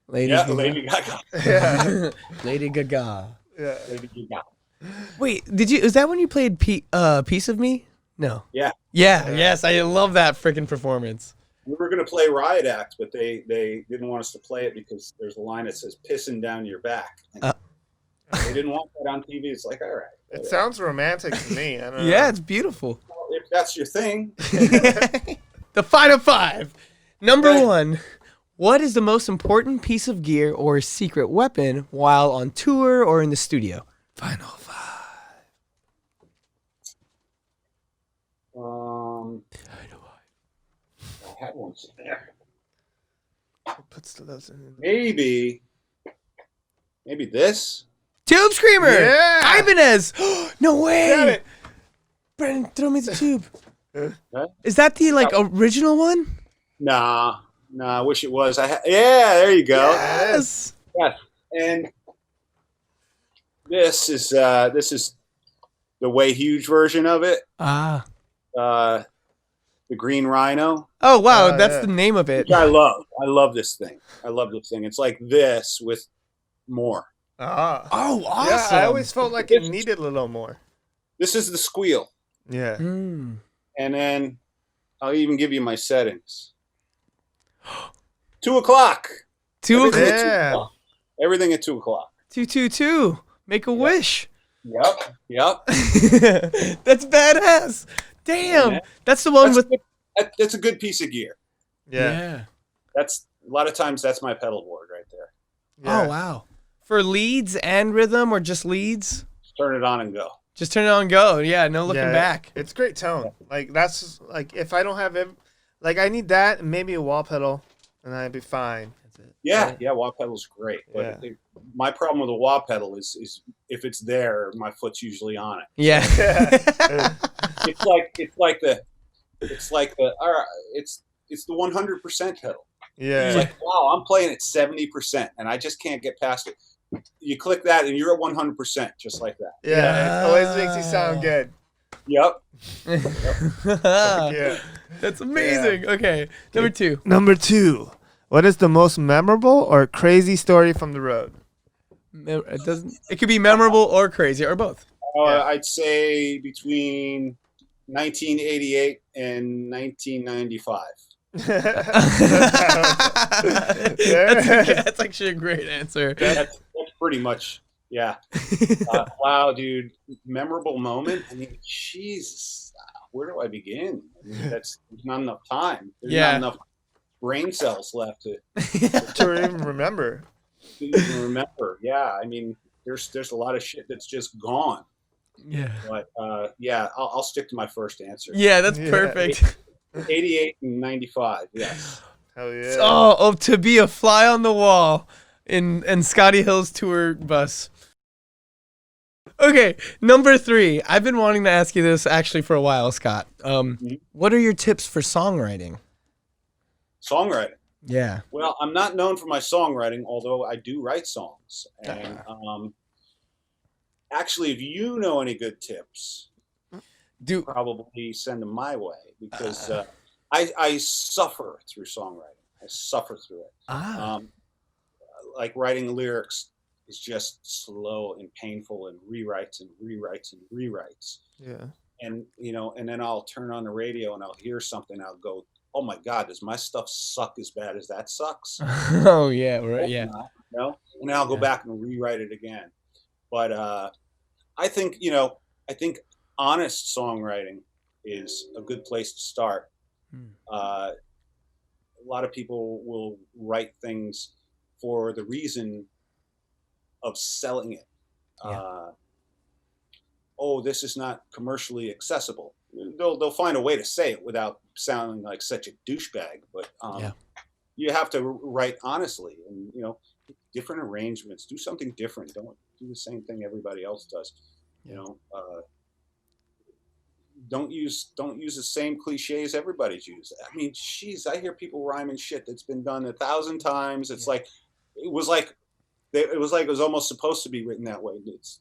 Lady Gaga. Lady Gaga. Yeah. Lady Gaga. Yeah. Lady Gaga. Wait, is that when you played Piece of Me? No. Yeah. Yeah. Yes, I love that freaking performance. We were going to play Riot Act, but they didn't want us to play it because there's a line that says "pissing down your back." They didn't want that on TV. It's like, all right. It sounds romantic to me. I don't know. Yeah, it's beautiful. If that's your thing. The final five. Number Okay. 1. What is the most important piece of gear or secret weapon while on tour or in the studio? Final 5. I had one there. It puts those in. Maybe this. Tube Screamer! Yeah! Ibanez! No way! Got it. Brendan, throw me the tube. Huh? Is that the original one? Nah. I wish it was. Yeah, there you go. Yes! Yes. And this is the Way Huge version of it. Ah. The Green Rhino. Oh, wow, Oh, that's yeah. the name of it. Which I love. I love this thing. It's like this with more. Ah. Oh, awesome. Yeah, I always felt like it needed a little more. This is the squeal. Yeah. Mm. And then I'll even give you my settings. 2 o'clock. 2 Everything o'clock. at 2 Yeah. o'clock. Everything at 2 o'clock. 222. Make a wish. Yep. That's badass. Damn. Yeah. That's the one with. That's a good piece of gear. Yeah. That's a lot of times that's my pedal board right there. Yeah. Oh wow. For leads and rhythm, or just leads? Turn it on and go. Just turn it on and go. Yeah, no looking Yeah, back. It's great tone. Like that's like if I don't have like I need that and maybe a wall pedal, and I'd be fine. Yeah, wah pedal's great. But Yeah. my problem with a wah pedal is if it's there, my foot's usually on it. Yeah. It's like the 100% pedal. Yeah. It's like, wow, I'm playing at 70% and I just can't get past it. You click that and you're at 100%, just like that. Yeah. It always makes you sound good. Yep. Yeah. That's amazing. Okay, number 2. Number 2. What is the most memorable or crazy story from the road? It doesn't. It could be memorable or crazy or both. I'd say between 1988 and 1995. That's actually a great answer. That's pretty much, yeah. Wow, dude. Memorable moment. I mean, Jesus, where do I begin? I mean, there's not enough time. There's not enough brain cells left to even remember. even remember. Yeah, I mean, there's a lot of shit that's just gone. Yeah. But yeah, I'll stick to my first answer. Yeah, that's perfect. 88 and 95. Yes. Hell yeah. Oh, to be a fly on the wall in Scotti Hill's tour bus. Okay, number 3. I've been wanting to ask you this actually for a while, Scott. What are your tips for songwriting? Songwriting. Yeah. Well, I'm not known for my songwriting, although I do write songs. And actually, if you know any good tips, probably send them my way, because I suffer through songwriting. I suffer through it. Like writing lyrics is just slow and painful, and rewrites and rewrites and rewrites. Yeah. And and then I'll turn on the radio and I'll hear something. I'll go, oh my God, does my stuff suck as bad as that sucks? Oh yeah, right. Yeah. And then I'll go back and rewrite it again. But I think honest songwriting is a good place to start. A lot of people will write things for the reason of selling it. Oh, this is not commercially accessible. They'll find a way to say it without sounding like such a douchebag. But you have to write honestly, and different arrangements. Do something different. Don't do the same thing everybody else does. Don't use the same cliches everybody's used. I mean, geez, I hear people rhyming shit that's been done 1,000 times. It's like it was almost supposed to be written that way. It's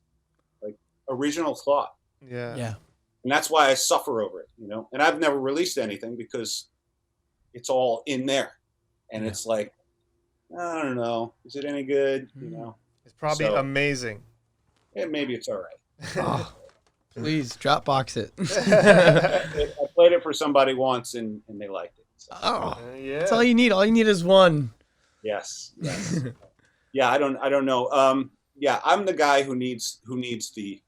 like original thought. Yeah. Yeah. And that's why I suffer over it, And I've never released anything because it's all in there, and it's like, I don't know, is it any good? It's probably amazing. Yeah, maybe it's all right. Oh, please Dropbox it. I played it for somebody once, and they liked it. So. Yeah. That's all you need. All you need is one. Yes. Yeah, I don't know. Yeah, I'm the guy who needs the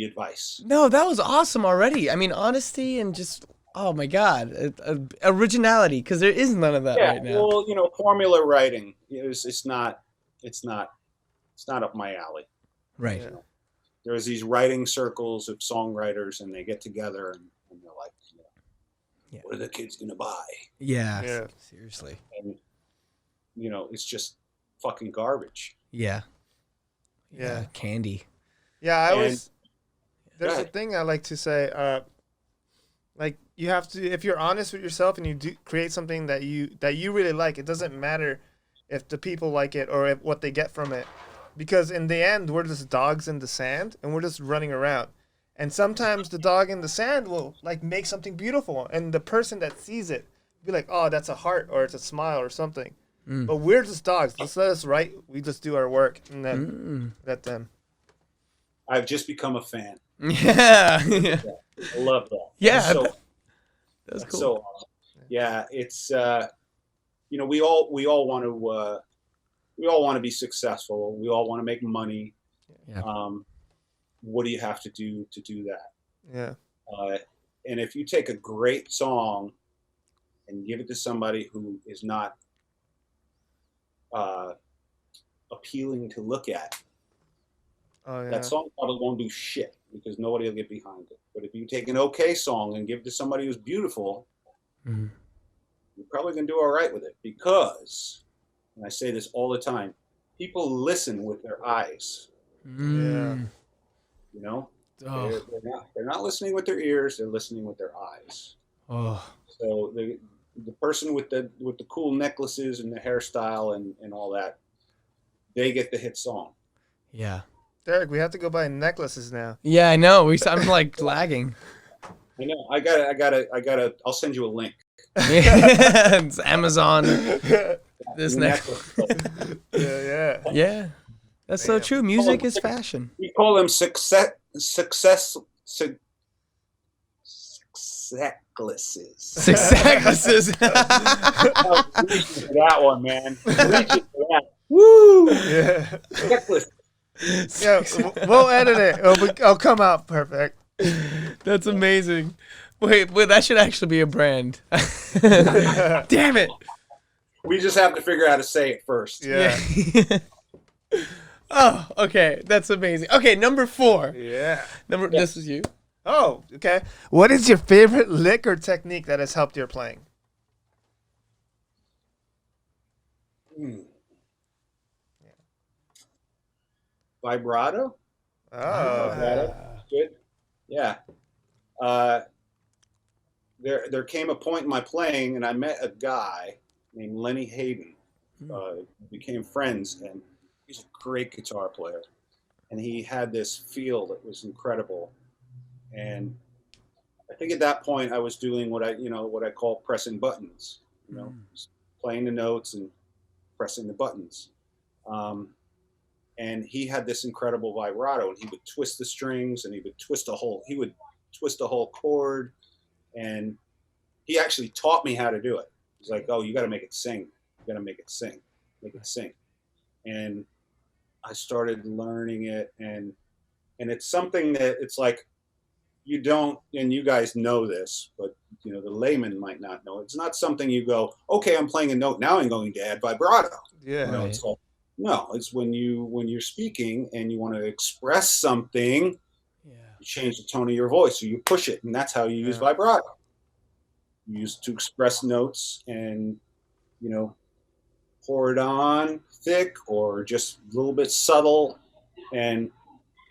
advice. No, that was awesome already. I mean, honesty and just, oh my God, originality, because there is none of that right now. Well, formula writing it's not up my alley. Right. There's these writing circles of songwriters, and they get together and they're like, what are the kids gonna buy? Yeah. Seriously. And it's just fucking garbage. Yeah. Yeah. Candy. Yeah, there's a thing I like to say, like you have to, if you're honest with yourself and you do create something that you really like, it doesn't matter if the people like it or what they get from it, because in the end we're just dogs in the sand and we're just running around, and sometimes the dog in the sand will like make something beautiful, and the person that sees it be like, oh, that's a heart or it's a smile or something. But we're just dogs. Just let us write. We just do our work, and then let them. I've just become a fan. Yeah. I love that. Yeah. That's cool. So awesome. Yeah, it's we all want to be successful. We all want to make money. Yeah. What do you have to do that? Yeah. And if you take a great song and give it to somebody who is not appealing to look at, Oh yeah. that song probably won't do shit because nobody will get behind it. But if you take an okay song and give it to somebody who's beautiful, Mhm. you're probably going to do all right with it, because, and I say this all the time, people listen with their eyes. Mm. You know, Oh. they're not listening with their ears; they're listening with their eyes. Oh. So the person with the cool necklaces and the hairstyle and all that, they get the hit song. Yeah. Derek, we have to go buy necklaces now. Yeah, I know. I'm like lagging. I know. I gotta. I'll send you a link. It's Amazon. This The next. necklace. Yeah. Yeah. That's so Damn. true. Music is fashion. We call them successes. Successes. Reaching for that one, man. Reaching for that. Woo! Yeah. Necklace. Yeah. We'll edit it. It'll come out perfect. That's amazing. Wait, that should actually be a brand. Damn it. We just have to figure out how to say it first. Yeah. Oh, okay. That's amazing. Okay, number 4. Yeah. This is you. Oh, okay. What is your favorite lick or technique that has helped your playing? Vibrato. Oh. Good. Yeah. There came a point in my playing, and I met a guy named Lenny Hayden. Became friends, and he's a great guitar player. And he had this feel that was incredible. And I think at that point I was doing what I call pressing buttons. Just playing the notes and pressing the buttons. And he had this incredible vibrato, and he would twist the strings, and he would twist a whole chord, and he actually taught me how to do it. He's like, "Oh, you got to make it sing. You got to make it sing, make it sing." And I started learning it, and it's something that it's like you don't, and you guys know this, but the layman might not know. It's not something you go, "Okay, I'm playing a note now. I'm going to add vibrato." Yeah. Right. It's like, no, it's when you're speaking and you want to express something, Yeah. you change the tone of your voice, so you push it, and that's how you use vibrato. You use to express notes, and pour it on thick or just a little bit subtle, and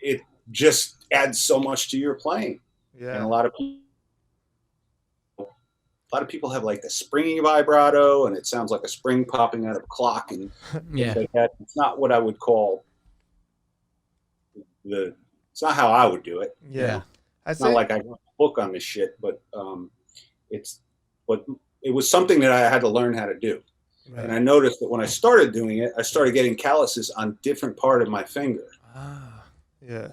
it just adds so much to your playing. Yeah. And a lot of people have like the springy vibrato, and it sounds like a spring popping out of a clock, and Yeah. things like that. It's not what I would call it's not how I would do it. Yeah. It's not like I wrote a book on this shit, but it was something that I had to learn how to do. Right. And I noticed that when I started doing it, I started getting calluses on different part of my finger. Ah. Yeah.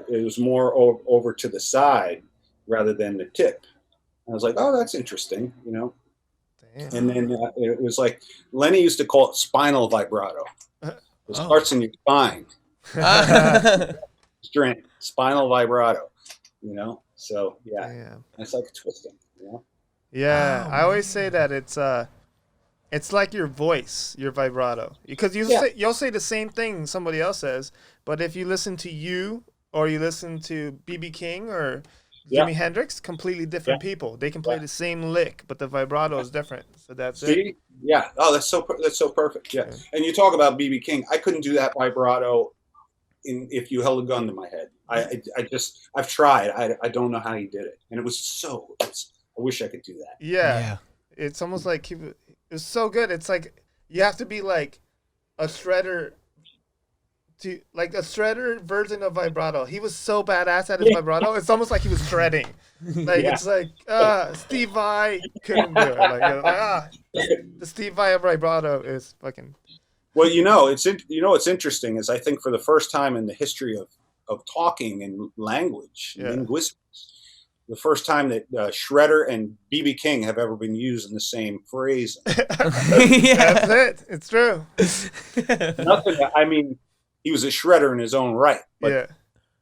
It was more over to the side rather than the tip. I was like, "Oh, that's interesting," Damn. And then it was like Lenny used to call it spinal vibrato. It starts in your spine, strength, spinal vibrato. So yeah, Damn. it's like twisting. Yeah. Wow, I always say that it's like your voice, your vibrato, because you'll say the same thing somebody else says, but if you listen to you or you listen to B.B. King or Jimi Hendrix, completely different people. They can play the same lick, but the vibrato is different. So that's it. Yeah. Oh, that's so perfect. Yeah. And you talk about B.B. King. I couldn't do that vibrato if you held a gun to my head. I've tried. I don't know how he did it, and it was I wish I could do that. Yeah. It's almost like it was so good. It's like you have to be like a shredder. Like a shredder version of vibrato. He was so badass at his vibrato. It's almost like he was shredding. Like it's like Steve Vai couldn't do it. Like the Steve Vai vibrato is fucking. Well, it's interesting is I think for the first time in the history of talking and language, linguistics, the first time that Shredder and B.B. King have ever been used in the same phrase. That's it. It's true. Nothing. I mean, he was a shredder in his own right, but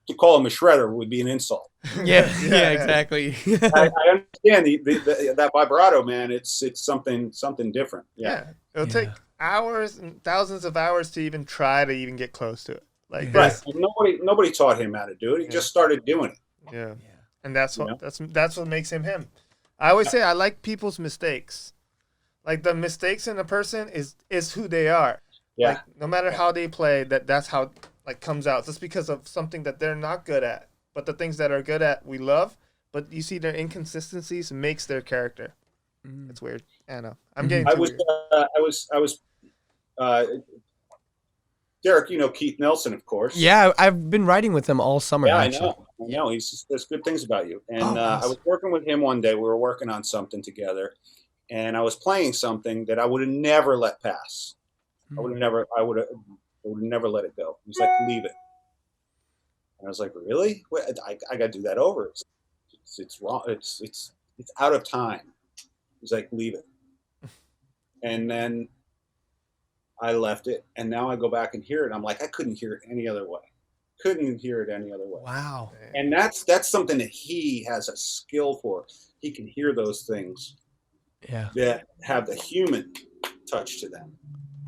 to call him a shredder would be an insult. Yeah, exactly. I understand that vibrato, man. It's something different. Yeah. It'll take hours and thousands of hours to even try to even get close to it. Like Right. this. Nobody taught him how to do it. He just started doing it. Yeah. And that's You what know? that's what makes him him. I always say I like people's mistakes. Like the mistakes in a person is who they are. Yeah. Like no matter how they play, that's how like comes out. Just because of something that they're not good at. But the things that are good at we love. But you see their inconsistencies makes their character. It's weird. I know. I'm getting too weird. I was Derek, you know Keith Nelson, of course. Yeah, I've been writing with him all summer. Yeah, actually. I know. There's good things about you. And awesome. I was working with him one day. We were working on something together, and I was playing something that I would have never let pass. I would have never let it go. He's like, leave it. And I was like, really? I got to do that over. It's wrong. It's out of time. He's like, leave it. And then I left it, and now I go back and hear it. I'm like, I couldn't hear it any other way. Couldn't hear it any other way. Wow. And that's something that he has a skill for. He can hear those things that have the human touch to them,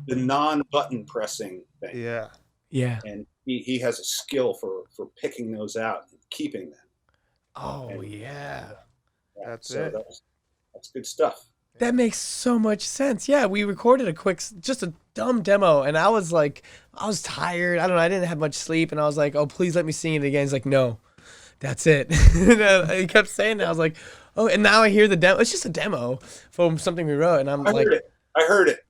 the non-button pressing thing. Yeah. Yeah. And he has a skill for picking those out and keeping them. Oh, And, yeah. That's so it. That's good stuff. That makes so much sense. Yeah, we recorded just a dumb demo, and I was tired. I don't know. I didn't have much sleep, and I was like, "Oh, please let me sing it again." He's like, "No, that's it." He kept saying that. I was like, "Oh," and now I hear the demo. It's just a demo from something we wrote, and I heard it.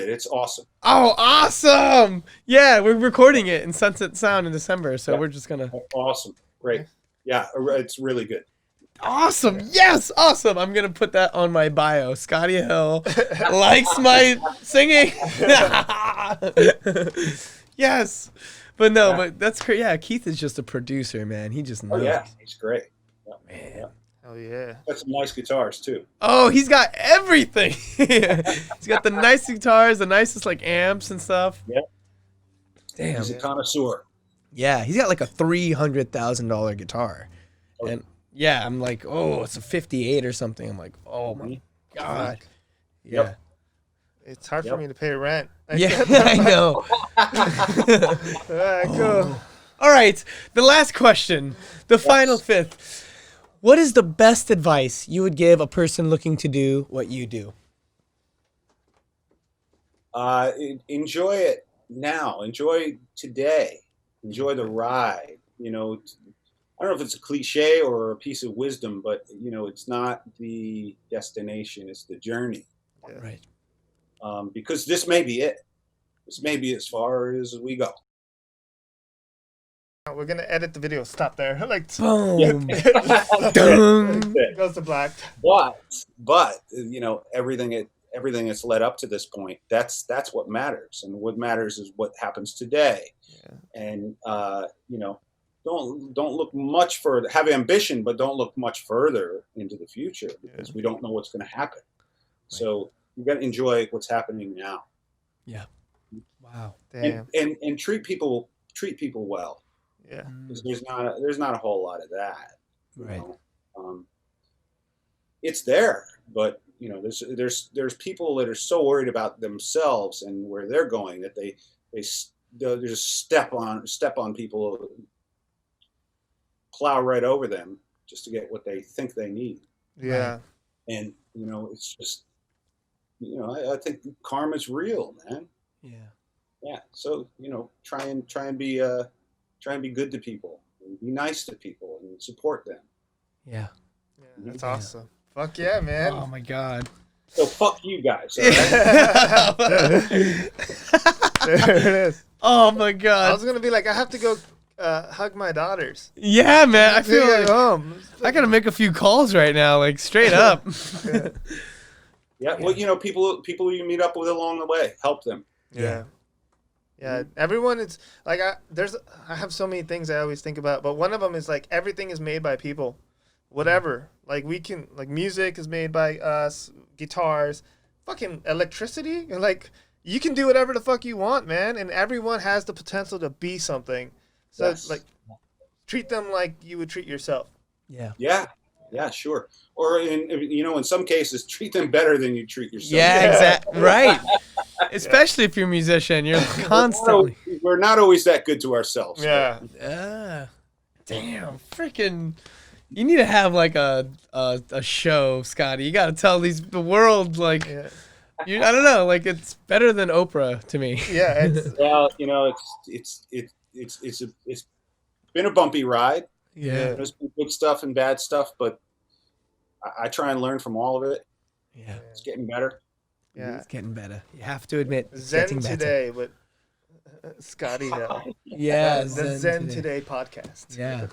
It's awesome. Oh, awesome! Yeah, we're recording it in Sunset Sound in December, so we're just gonna. Awesome, great. Yeah, it's really good. Awesome! Yes, awesome! I'm gonna put that on my bio. Scotti Hill likes my singing. Yes, but no, but that's great. Yeah, Keith is just a producer, man. He just knows. Oh yeah, he's great. Yeah. Man. Yeah. Oh yeah. Got some nice guitars too. Oh, he's got everything. He's got the nice guitars, the nicest like amps and stuff. Yeah. Damn. He's a connoisseur. Yeah, he's got like a $300,000 guitar, and yeah, I'm like, oh, it's a 58 or something. I'm like, oh my god. Yeah. Yep. It's hard for me to pay rent. Yeah, I know. Alright, cool. All right, the last question, the final fifth. What is the best advice you would give a person looking to do what you do? Enjoy it now. Enjoy today. Enjoy the ride. You know, I don't know if it's a cliche or a piece of wisdom, but you know, it's not the destination; it's the journey. Yeah. Right. Because this may be it. This may be as far as we go. We're gonna edit the video. Stop there. Like Boom. That's Dun. it. it goes to black. But you know, everything that's led up to this point, that's what matters, and what matters is what happens today. Yeah. And you know, don't look much further. Have ambition, but don't look much further into the future, because we don't know what's going to happen. So you got to enjoy what's happening now. Yeah. Wow. Damn. And treat people well. Yeah. Because there's not a whole lot of that. you Right. know. It's there, but you know, there's people that are so worried about themselves and where they're going that they'll just step on people, plow right over them just to get what they think they need. Yeah. And you know, it's just, you know, I think karma's real, man. Yeah. Yeah. So you know, try and be good to people, and be nice to people, and support them. Yeah. Yeah. That's awesome. Fuck yeah, man. Oh my god. So fuck you guys. All right? There it is. Oh my I god. was gonna be like, I have to go hug my daughters. Yeah, man. I feel like home. I gotta make a few calls right now, like straight up. Yeah. Well, you know, people you meet up with along the way, help them. Yeah. Yeah, everyone is like I have so many things I always think about, but one of them is like everything is made by people. Whatever. Like we can like music is made by us, guitars, fucking electricity, and like you can do whatever the fuck you want, man, and everyone has the potential to be something. So Yes. like treat them like you would treat yourself. Yeah. Yeah, sure. Or in some cases, treat them better than you treat yourself. Yeah, exactly. Right. Especially if you're a musician, you're constantly. We're not always that good to ourselves. Yeah. Damn, freaking. You need to have like a show, Scotty. You got to tell the world like. Yeah. I don't know, like it's better than Oprah to me. Yeah. It's, Well, it's been a bumpy ride. Yeah. There's been good stuff and bad stuff, but I try and learn from all of it. Yeah. It's getting better. yeah. It's getting better. You have to admit, it's Zen getting better. Today with Scotti Hill. Yeah. The Zen Today podcast. Yeah.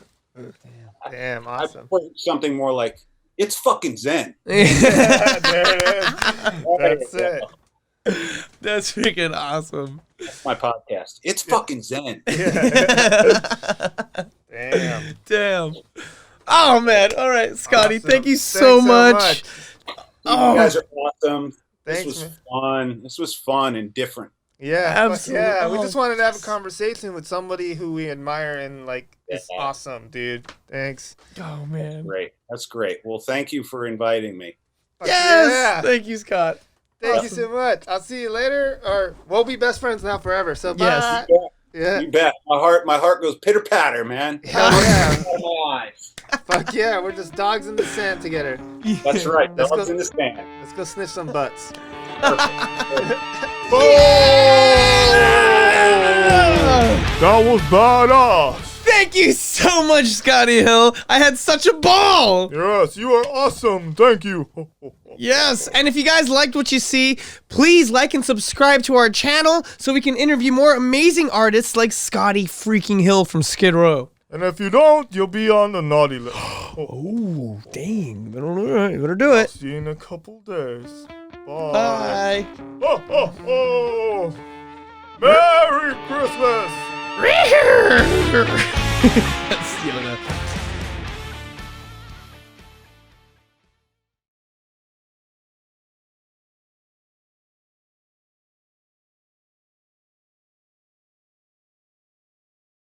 Damn, I awesome. put something more like, it's fucking Zen. There it is. That's it. That's freaking awesome. That's my podcast. It's fucking Zen. Damn. Damn. Oh man. All right, Scotty. Awesome. Thank you Thanks so much. You guys are awesome. Thanks, This was man. fun. This was fun and different. Yeah, Absolutely. yeah. We Oh, just wanted to have a conversation with somebody who we admire and like is Yeah. awesome, dude. Thanks. Oh man. Great. That's great. Well, thank you for inviting me. Fuck Yes. yeah. Thank you, Scott. Thank you so much. I'll see you later, or we'll be best friends now forever. So bye. Yes. Yeah. You bet. My heart goes pitter patter, man. Hell yeah. Out of my eyes. Fuck yeah. We're just dogs in the sand together. That's right. Let's Dogs go. in the stand. Let's go sniff some butts. That was badass. Thank you so much, Scotty Hill. I had such a ball. Yes, you are awesome. Thank you. Yes, and if you guys liked what you see, please like and subscribe to our channel so we can interview more amazing artists like Scotty freaking Hill from Skid Row. And if you don't, you'll be on the naughty list. Oh, dang. You better do it. See you in a couple days. Bye. Bye. Oh, oh, oh. Merry Christmas.